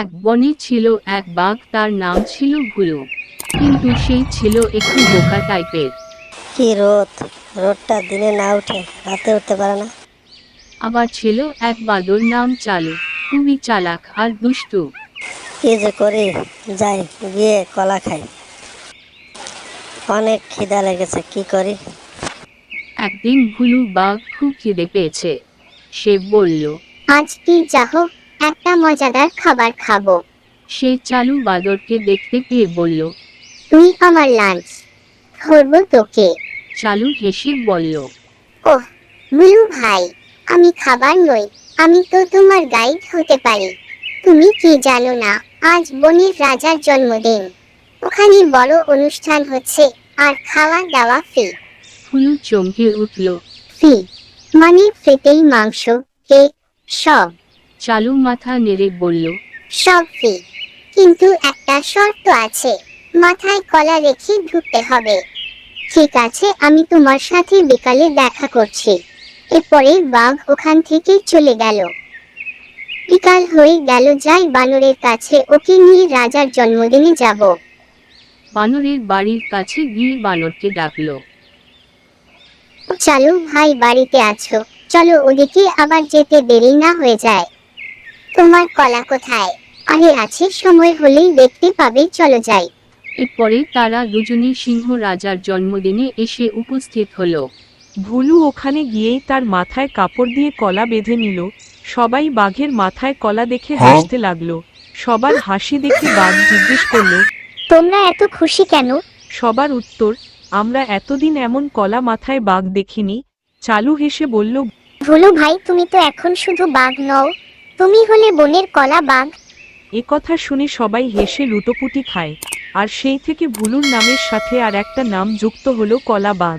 এক বনে ছিল এক বাঘ, তার নাম ছিল ভুলু। কিন্তু সেই ছিল একটু বোকা টাইপের। কি রোদ! রোদটা দিনে না উঠে রাতে উঠতে পারে না। আবার ছিল এক বাদর, নাম চালু, খুবই চালাক আর দুষ্টু। কি যে করি, যাই গিয়ে কলা খাই। অনেক খিদা লেগেছে, কি করি? একদিন ভুলু বাঘ খুব খিদে পেয়েছে। সে বলল, আজ কি যাহো, একটা মজাদার খাবার খাবো। সে চালু বাদরকে দেখতে পেয়ে বলল। তুই আমার লাঞ্চ ধরবো তোকে। চালু হেসে বলল, ওহ বুলু ভাই, আমি খাবার নই, আমি তো তোমার গাইড হতে পারি। তুমি কি জানো না, আজ বনের রাজার জন্মদিন। ওখানে বড় অনুষ্ঠান হচ্ছে, আর খাওয়া দাওয়া ফ্রি। ভুলু চমকে উঠল। ফ্রি মানে ফ্রিতেই মাংস, কেক, সব। চালু মাথা নেড়ে বলল, সব ফ্রি, কিন্তু একটা শর্ত আছে, মাথায় কলা রেখে ঢুকতে হবে। ঠিক আছে, আমি তোমার সাথে বিকালে দেখা করছি। এরপরে বাঘ ওখান থেকে চলে গেল। বিকাল হয়ে গেল, যাই বানরের কাছে, ওকে নিয়ে রাজার জন্মদিনে যাব। বানরের বাড়ির কাছে গিয়ে বানরকে ডাকল। চলো ভাই, বাড়িতে আছো? চলো ওদিকে, আবার যেতে দেরি না হয়ে যায়। তোমার কলা কোথায়? আরে আছে, সময় হলেই দেখতে পাবে, চলো যাই। এরপরে তারা দুজনে সিংহ রাজার জন্মদিনে এসে উপস্থিত হলো। ভুলু ওখানে গিয়েই তার মাথায় কাপড় দিয়ে কলা বেঁধে নিল। সবাই বাঘের মাথায় কলা দেখে হাসতে লাগলো। সবার হাসি দেখে বাঘ জিজ্ঞেস করলো। তোমরা এত খুশি কেন? সবার উত্তর, আমরা এতদিন এমন কলা মাথায় বাঘ দেখিনি। চালু হেসে বলল, ভুলু ভাই, তুমি তো এখন শুধু বাঘ নও, তুমি হলে বনের কলা বাঘ। এ কথা শুনে সবাই হেসে লুটোপুটি খায়। আর সেই থেকে ভুলুর নামের সাথে আর একটা নাম যুক্ত হলো, কলা বাঘ।